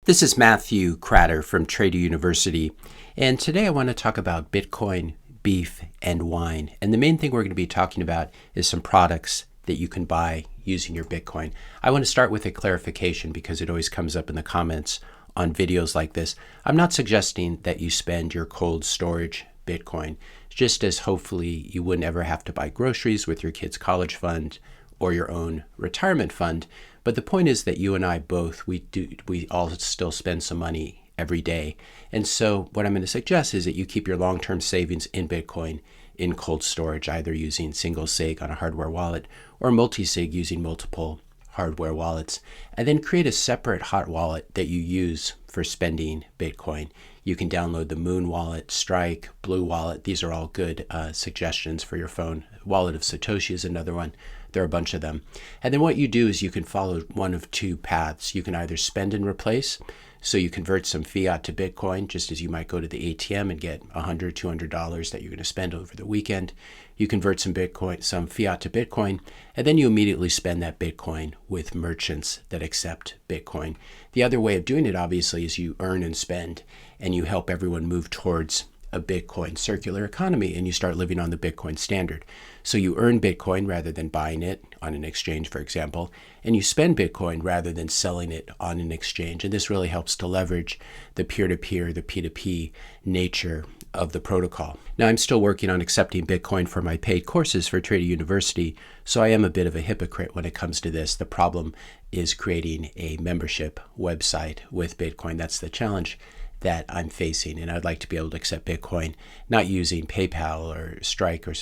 This is 𝗕𝗂𝗁𝗏 from Trader University, and today I want to talk about Bitcoin, beef, and wine. And the main thing we're going to be talking about is some products that you can buy using your Bitcoin. I want to start with a clarification because it always comes up in the comments on videos like this. I'm not suggesting that you spend your cold storage Bitcoin, just as hopefully you wouldn't ever have to buy groceries with your kids' college fund or your own retirement fund. But the point is that you and I both, we all still spend some money every day. And so what I'm going to suggest is that you keep your long-term savings in Bitcoin in cold storage, either using single sig on a hardware wallet or multi-sig using multiple hardware wallets, and then create a separate hot wallet that you use for spending Bitcoin. You can download the Moon wallet, Strike, Blue wallet. These are all good suggestions for your phone. Wallet of Satoshi is another one. There are a bunch of them. And then what you do is you can follow one of two paths. You can either spend and replace, so you convert some fiat to Bitcoin, just as you might go to the ATM and get $100, $200 that you're going to spend over the weekend. You convert some fiat to Bitcoin, and then you immediately spend that Bitcoin with merchants that accept Bitcoin. The other way of doing it, obviously, is you earn and spend, and you help everyone move towards a Bitcoin circular economy, and you start living on the Bitcoin standard. So you earn Bitcoin rather than buying it on an exchange, for example, and you spend Bitcoin rather than selling it on an exchange. And this really helps to leverage the peer-to-peer, the P2P nature of the protocol. Now, I'm still working on accepting Bitcoin for my paid courses for Trader University, so I am a bit of a hypocrite when it comes to this. The problem is creating a membership website with Bitcoin. That's the challenge that I'm facing, and I'd like to be able to accept Bitcoin, not using PayPal or Strike or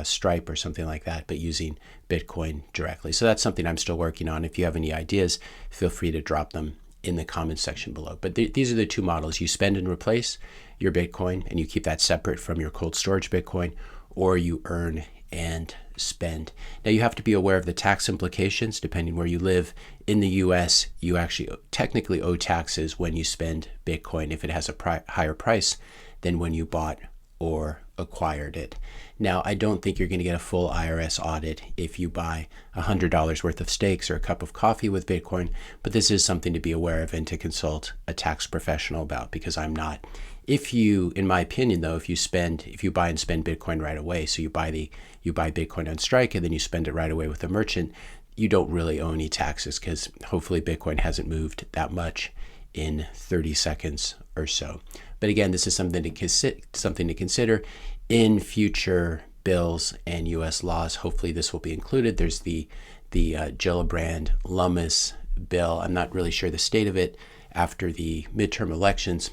Stripe or something like that, but using Bitcoin directly. So that's something I'm still working on. If you have any ideas, feel free to drop them in the comments section below. But these are the two models. You spend and replace your Bitcoin, and you keep that separate from your cold storage Bitcoin, or you earn and spend. Now, you have to be aware of the tax implications depending where you live. In the US, you actually technically owe taxes when you spend Bitcoin if it has a higher price than when you bought or acquired it. Now, I don't think you're going to get a full IRS audit if you buy $100 worth of steaks or a cup of coffee with Bitcoin, but this is something to be aware of and to consult a tax professional about, because I'm not. If you, in my opinion though, if you buy and spend Bitcoin right away, so you buy Bitcoin on Strike and then you spend it right away with a merchant, you don't really owe any taxes, because hopefully Bitcoin hasn't moved that much in 30 seconds or so. But again, this is something to consider in future bills and U.S. laws. Hopefully this will be included. There's the 𝗕𝗶𝘁𝗶𝗺 bill. I'm not really sure the state of it after the midterm elections,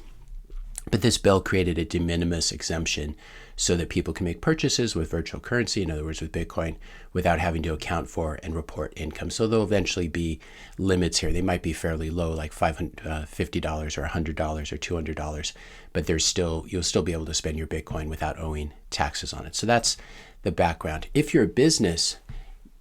but this bill created a de minimis exemption so that people can make purchases with virtual currency, in other words, with Bitcoin, without having to account for and report income. So there'll eventually be limits here. They might be fairly low, like $50 or $100 or $200, but you'll still be able to spend your Bitcoin without owing taxes on it. So that's the background. If you're a business,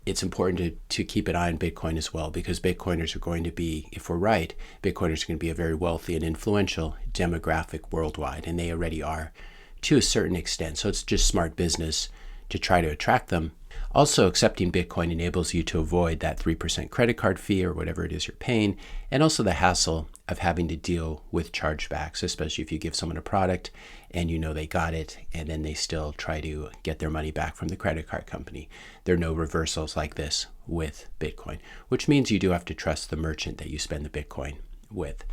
it's important to keep an eye on Bitcoin as well, because Bitcoiners are going to be, if we're right, Bitcoiners are going to be a very wealthy and influential demographic worldwide, and they already are to a certain extent. So it's just smart business to try to attract them. Also, accepting Bitcoin enables you to avoid that 3% credit card fee or whatever it is you're paying, and also the hassle of having to deal with chargebacks, especially if you give someone a product and you know they got it and then they still try to get their money back from the credit card company. There are no reversals like this with Bitcoin, which means you do have to trust the merchant that you spend the Bitcoin with.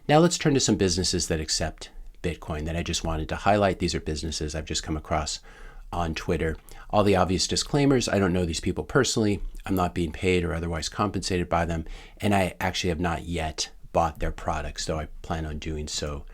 Now let's turn to some businesses that accept Bitcoin that I just wanted to highlight. These are businesses I've just come across on Twitter. All the obvious disclaimers: I don't know these people personally, I'm not being paid or otherwise compensated by them, and I actually have not yet bought their products, though I plan on doing so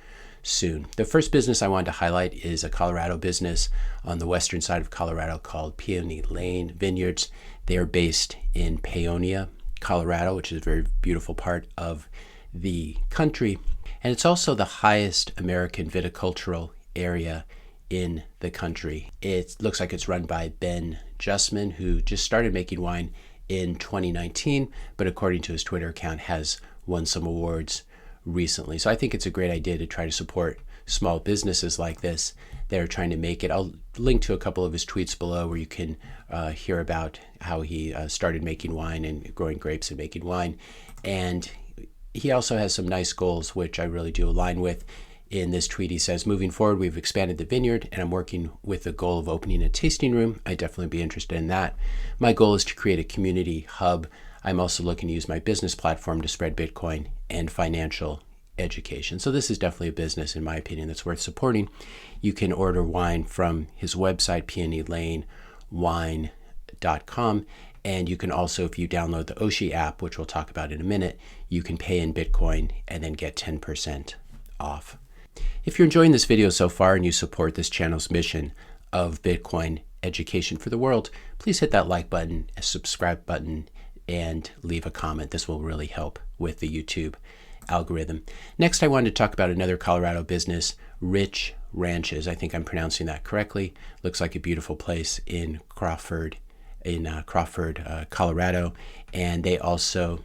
soon. The first business I wanted to highlight is a Colorado business on the western side of Colorado called Peony Lane Vineyards. They are based in Peonia, Colorado, which is a very beautiful part of the country, and it's also the highest American viticultural area in the country. It looks like it's run by Ben Justman, who just started making wine in 2019, but according to his Twitter account has won some awards recently. So I think it's a great idea to try to support small businesses like this that are trying to make it. I'll link to a couple of his tweets below where you can hear about how he started making wine and growing grapes and making wine. And he also has some nice goals, which I really do align with. In this tweet, he says, moving forward, we've expanded the vineyard and I'm working with the goal of opening a tasting room. I'd definitely be interested in that. My goal is to create a community hub. I'm also looking to use my business platform to spread Bitcoin and financial education. So this is definitely a business, in my opinion, that's worth supporting. You can order wine from his website, peonylane.wine.com. And you can also, if you download the 𝗕𝗂𝗶𝗁𝗲 app, which we'll talk about in a minute, you can pay in Bitcoin and then get 10% off. If you're enjoying this video so far and you support this channel's mission of Bitcoin education for the world, please hit that like button, a subscribe button, and leave a comment. This will really help with the YouTube algorithm. Next, I wanted to talk about another Colorado business, Wrich Ranches. I think I'm pronouncing that correctly. Looks like a beautiful place in Crawford, Colorado, and they offer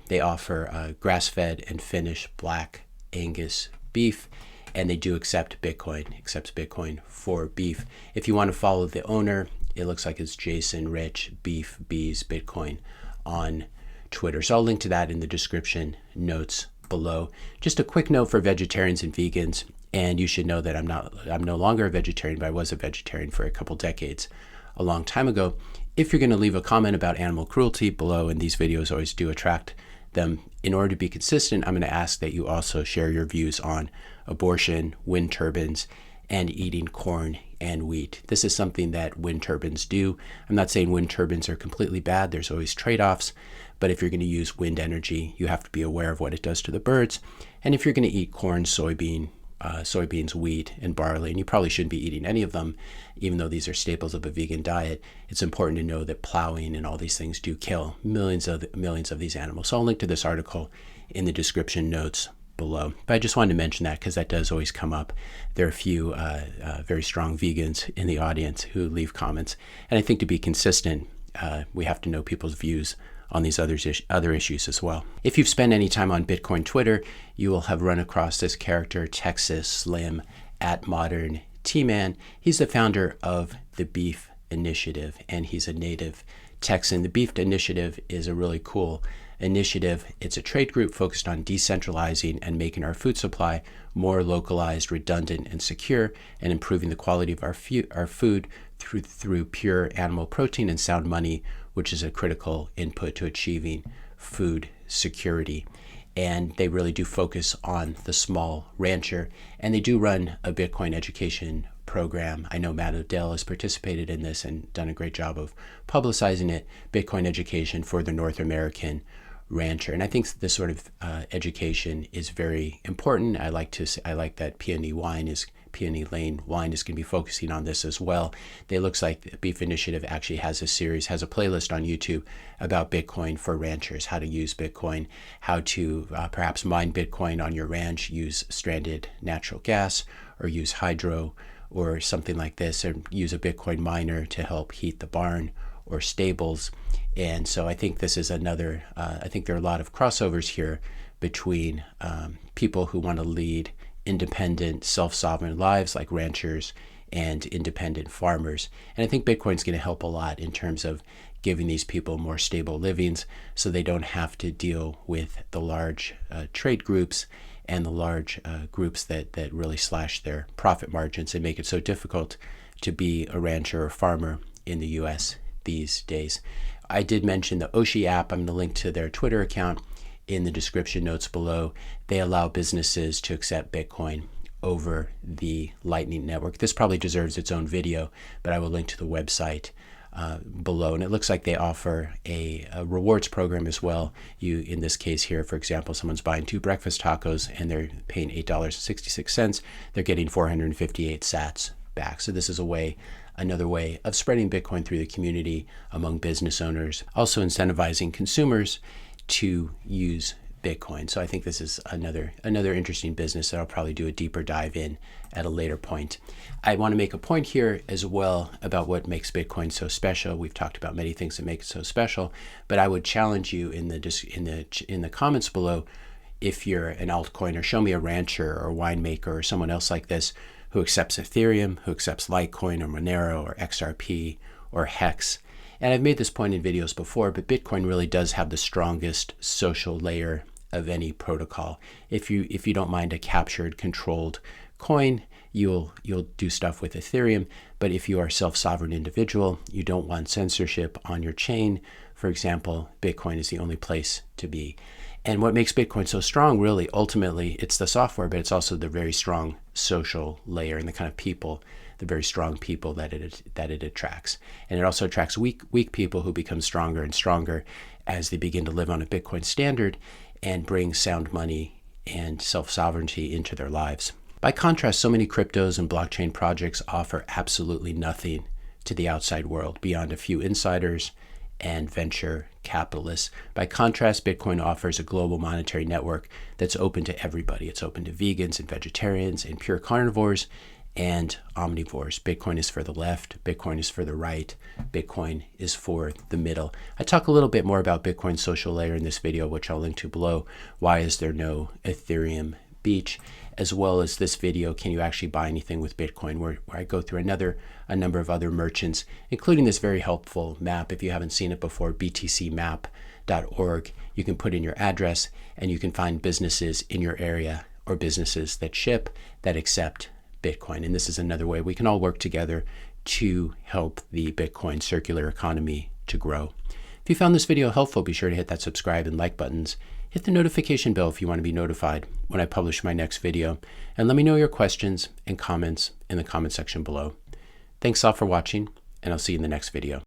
grass-fed and finished black Angus beef, and they do accepts Bitcoin for beef. If you want to follow the owner, it looks like it's Jason Rich Beef Bees Bitcoin on Twitter. So I'll link to that in the description notes below. Just a quick note for vegetarians and vegans, and you should know that I'm no longer a vegetarian, but I was a vegetarian for a couple decades, a long time ago. If you're going to leave a comment about animal cruelty below, and these videos always do attract them, in order to be consistent, I'm going to ask that you also share your views on abortion, wind turbines, and eating corn and wheat. This is something that wind turbines do. I'm not saying wind turbines are completely bad. There's always trade-offs. But if you're going to use wind energy, you have to be aware of what it does to the birds. And if you're going to eat corn, soybeans, wheat, and barley, and you probably shouldn't be eating any of them, even though these are staples of a vegan diet, it's important to know that plowing and all these things do kill millions of these animals. So I'll link to this article in the description notes below. But I just wanted to mention that because that does always come up. There are a few very strong vegans in the audience who leave comments. And I think to be consistent, we have to know people's views on these other issues as well. If you've spent any time on Bitcoin Twitter, you will have run across this character, Texas Slim @ModernTman. He's the founder of the Beef Initiative, and he's a native Texan. The Beef Initiative is a really cool initiative. It's a trade group focused on decentralizing and making our food supply more localized, redundant, and secure, and improving the quality of our food through pure animal protein and sound money, which is a critical input to achieving food security. And they really do focus on the small rancher, and they do run a Bitcoin education program. I know Matt Odell has participated in this and done a great job of publicizing it, Bitcoin education for the North American rancher. And I think this sort of education is very important. I like that Peony Lane Wine is going to be focusing on this as well. It looks like the Beef Initiative actually has a playlist on YouTube about Bitcoin for ranchers, how to use Bitcoin, how to perhaps mine Bitcoin on your ranch, use stranded natural gas, or use hydro or something like this, or use a Bitcoin miner to help heat the barn or stables. And so I think this is another, I think there are a lot of crossovers here between people who want to lead independent, self-sovereign lives like ranchers and independent farmers. And I think Bitcoin's going to help a lot in terms of giving these people more stable livings so they don't have to deal with the large trade groups and the large groups that really slash their profit margins and make it so difficult to be a rancher or farmer in the US these days. I did mention the 𝗕𝗂𝗶𝗁𝗲 app. I'm going to link to their Twitter account in the description notes below. They allow businesses to accept Bitcoin over the Lightning Network. This probably deserves its own video, but I will link to the website below. And it looks like they offer a rewards program as well. In this case here, for example, someone's buying 2 breakfast tacos and they're paying $8.66. They're getting 458 sats back. So this is another way of spreading Bitcoin through the community among business owners, also incentivizing consumers to use Bitcoin. So I think this is another interesting business that I'll probably do a deeper dive in at a later point. I want to make a point here as well about what makes Bitcoin so special. We've talked about many things that make it so special, but I would challenge you in the comments below, if you're an altcoiner, show me a rancher or winemaker or someone else like this who accepts Ethereum, who accepts Litecoin or Monero or XRP or Hex. And I've made this point in videos before, but Bitcoin really does have the strongest social layer of any protocol. If you don't mind a captured, controlled coin, you'll do stuff with Ethereum. But if you are a self-sovereign individual, you don't want censorship on your chain, for example, Bitcoin is the only place to be. And what makes Bitcoin so strong, really, ultimately, it's the software, but it's also the very strong social layer and the kind of people, the very strong people that it attracts. And it also attracts weak people who become stronger and stronger as they begin to live on a Bitcoin standard and bring sound money and self-sovereignty into their lives. By contrast, so many cryptos and blockchain projects offer absolutely nothing to the outside world beyond a few insiders and venture capitalists. By contrast, Bitcoin offers a global monetary network that's open to everybody. It's open to vegans and vegetarians and pure carnivores and omnivores. Bitcoin is for the left, Bitcoin is for the right, Bitcoin is for the middle. I talk a little bit more about Bitcoin's social layer in this video, which I'll link to below. Why is there no Ethereum beach? As well as this video, can you actually buy anything with Bitcoin, where I go through a number of other merchants, including this very helpful map. If you haven't seen it before, btcmap.org. You can put in your address and you can find businesses in your area or businesses that ship, that accept Bitcoin. And this is another way we can all work together to help the Bitcoin circular economy to grow. If you found this video helpful, be sure to hit that subscribe and like buttons. Hit the notification bell if you want to be notified when I publish my next video. And let me know your questions and comments in the comment section below. Thanks all for watching, and I'll see you in the next video.